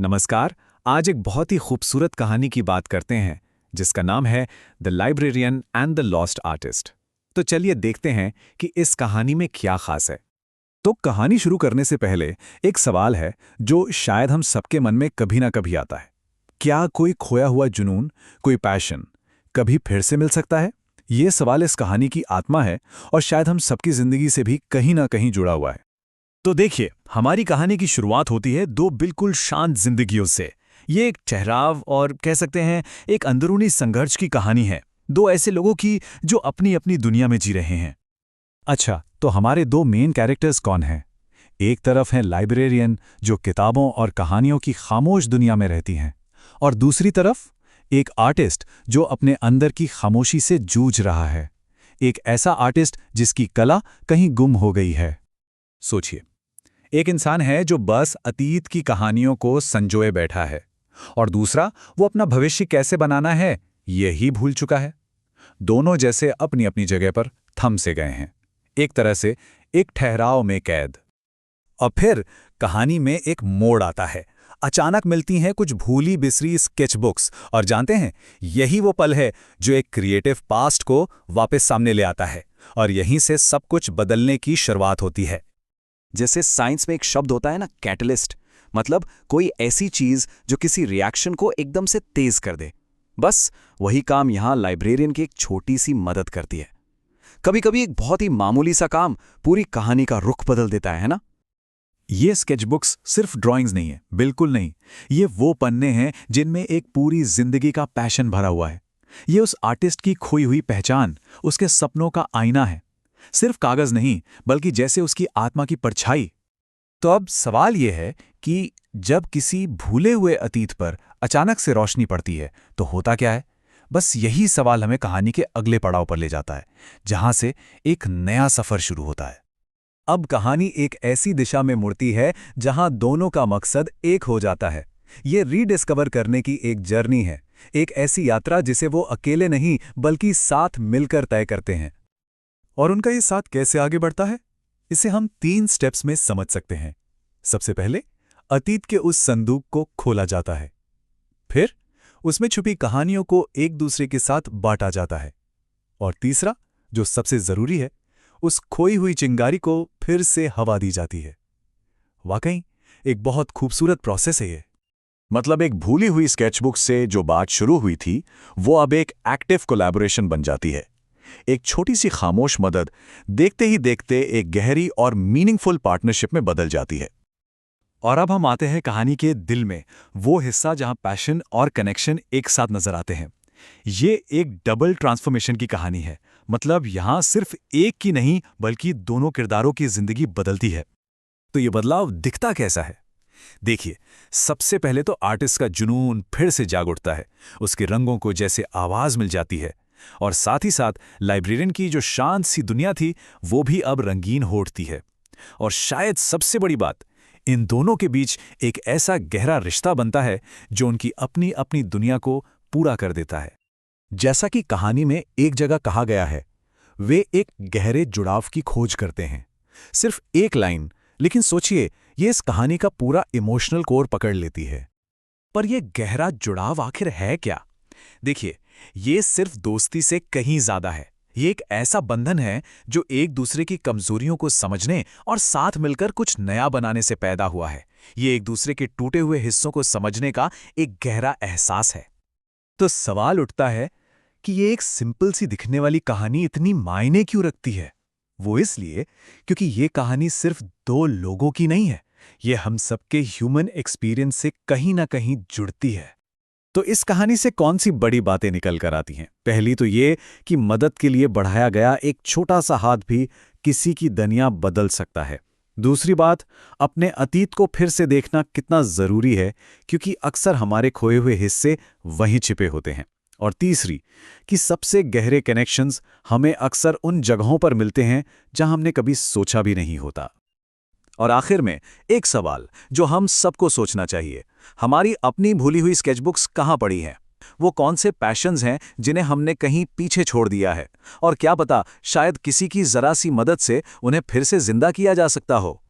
नमस्कार। आज एक बहुत ही खूबसूरत कहानी की बात करते हैं जिसका नाम है the librarian and the lost artist. तो चलिए देखते हैं कि इस कहानी में क्या खास है। तो कहानी शुरू करने से पहले एक सवाल है जो शायद हम सबके मन में कभी ना कभी आता है। क्या कोई खोया हुआ जुनून, कोई पैशन कभी फिर से मिल सकता है? ये सवाल इस कहानी की आत्मा है और शायद हम सबकी जिंदगी से भी कहीं ना कहीं जुड़ा हुआ है। तो देखिए, हमारी कहानी की शुरुआत होती है दो बिल्कुल शांत जिंदगियों से। ये एक ठहराव और कह सकते हैं एक अंदरूनी संघर्ष की कहानी है, दो ऐसे लोगों की जो अपनी अपनी दुनिया में जी रहे हैं। अच्छा, तो हमारे दो मेन कैरेक्टर्स कौन हैं? एक तरफ है लाइब्रेरियन जो किताबों और कहानियों की खामोश दुनिया में रहती हैं, और दूसरी तरफ एक आर्टिस्ट जो अपने अंदर की खामोशी से जूझ रहा है। एक ऐसा आर्टिस्ट जिसकी कला कहीं गुम हो गई है। सोचिए, एक इंसान है जो बस अतीत की कहानियों को संजोए बैठा है, और दूसरा वो अपना भविष्य कैसे बनाना है यही भूल चुका है। दोनों जैसे अपनी अपनी जगह पर थम से गए हैं, एक तरह से एक ठहराव में कैद। और फिर कहानी में एक मोड़ आता है। अचानक मिलती हैं कुछ भूली बिसरी स्केचबुक्स, और जानते हैं यही वो पल है जो एक क्रिएटिव पास्ट को वापस सामने ले आता है, और यहीं से सब कुछ बदलने की शुरुआत होती है। जैसे साइंस में एक शब्द होता है ना, कैटलिस्ट, मतलब कोई ऐसी चीज जो किसी रिएक्शन को एकदम से तेज कर दे। बस वही काम यहां लाइब्रेरियन की एक छोटी सी मदद करती है। कभी कभी एक बहुत ही मामूली सा काम पूरी कहानी का रुख बदल देता है ना। ये स्केचबुक्स सिर्फ ड्राइंग्स नहीं है, बिल्कुल नहीं। ये वो पन्ने हैं जिनमें एक पूरी जिंदगी का पैशन भरा हुआ है। ये उस आर्टिस्ट की खोई हुई पहचान, उसके सपनों का आईना है। सिर्फ कागज नहीं, बल्कि जैसे उसकी आत्मा की परछाई। तो अब सवाल यह है कि जब किसी भूले हुए अतीत पर अचानक से रोशनी पड़ती है तो होता क्या है? बस यही सवाल हमें कहानी के अगले पड़ाव पर ले जाता है, जहां से एक नया सफर शुरू होता है। अब कहानी एक ऐसी दिशा में मुड़ती है जहां दोनों का मकसद एक हो जाता है। ये रीडिस्कवर करने की एक जर्नी है, एक ऐसी यात्रा जिसे वो अकेले नहीं बल्कि साथ मिलकर तय करते हैं। और उनका ये साथ कैसे आगे बढ़ता है, इसे हम 3 स्टेप्स में समझ सकते हैं। सबसे पहले अतीत के उस संदूक को खोला जाता है, फिर उसमें छुपी कहानियों को एक दूसरे के साथ बांटा जाता है, और तीसरा, जो सबसे जरूरी है, उस खोई हुई चिंगारी को फिर से हवा दी जाती है। वाकई एक बहुत खूबसूरत प्रोसेस है ये। मतलब एक भूली हुई स्केचबुक से जो बात शुरू हुई थी वो अब एक एक्टिव कोलैबोरेशन बन जाती है। एक छोटी सी खामोश मदद देखते ही देखते एक गहरी और मीनिंगफुल पार्टनरशिप में बदल जाती है। और अब हम आते हैं कहानी के दिल में, वो हिस्सा जहां पैशन और कनेक्शन एक साथ नजर आते हैं। ये एक डबल ट्रांसफॉर्मेशन की कहानी है। मतलब यहां सिर्फ एक की नहीं बल्कि दोनों किरदारों की जिंदगी बदलती है। तो ये बदलाव दिखता कैसा है? देखिए, सबसे पहले तो आर्टिस्ट का जुनून फिर से जाग उठता है। उसके रंगों को जैसे आवाज मिल जाती है, और साथ ही साथ लाइब्रेरियन की जो शांत सी दुनिया थी वो भी अब रंगीन हो उठती है। और शायद सबसे बड़ी बात, इन दोनों के बीच एक ऐसा गहरा रिश्ता बनता है जो उनकी अपनी अपनी दुनिया को पूरा कर देता है। जैसा कि कहानी में एक जगह कहा गया है, वे एक गहरे जुड़ाव की खोज करते हैं। सिर्फ एक लाइन, लेकिन सोचिए, ये इस कहानी का पूरा इमोशनल कोर पकड़ लेती है। पर यह गहरा जुड़ाव आखिर है क्या? देखिए, ये सिर्फ दोस्ती से कहीं ज्यादा है। ये एक ऐसा बंधन है जो एक दूसरे की कमजोरियों को समझने और साथ मिलकर कुछ नया बनाने से पैदा हुआ है। ये एक दूसरे के टूटे हुए हिस्सों को समझने का एक गहरा एहसास है। तो सवाल उठता है कि ये एक सिंपल सी दिखने वाली कहानी इतनी मायने क्यों रखती है? वो इसलिए क्योंकि ये कहानी सिर्फ दो लोगों की नहीं है, ये हम सबके ह्यूमन एक्सपीरियंस से कहीं ना कहीं जुड़ती है। तो इस कहानी से कौन सी बड़ी बातें निकल कर आती हैं? पहली तो ये कि मदद के लिए बढ़ाया गया एक छोटा सा हाथ भी किसी की दुनिया बदल सकता है। दूसरी बात, अपने अतीत को फिर से देखना कितना जरूरी है, क्योंकि अक्सर हमारे खोए हुए हिस्से वहीं छिपे होते हैं। और तीसरी, कि सबसे गहरे कनेक्शंस हमें अक्सर उन जगहों पर मिलते हैं जहां हमने कभी सोचा भी नहीं होता। और आखिर में एक सवाल जो हम सबको सोचना चाहिए, हमारी अपनी भूली हुई स्केचबुक्स कहाँ पड़ी हैं? वो कौन से पैशंस हैं जिन्हें हमने कहीं पीछे छोड़ दिया है? और क्या पता, शायद किसी की जरा सी मदद से उन्हें फिर से जिंदा किया जा सकता हो।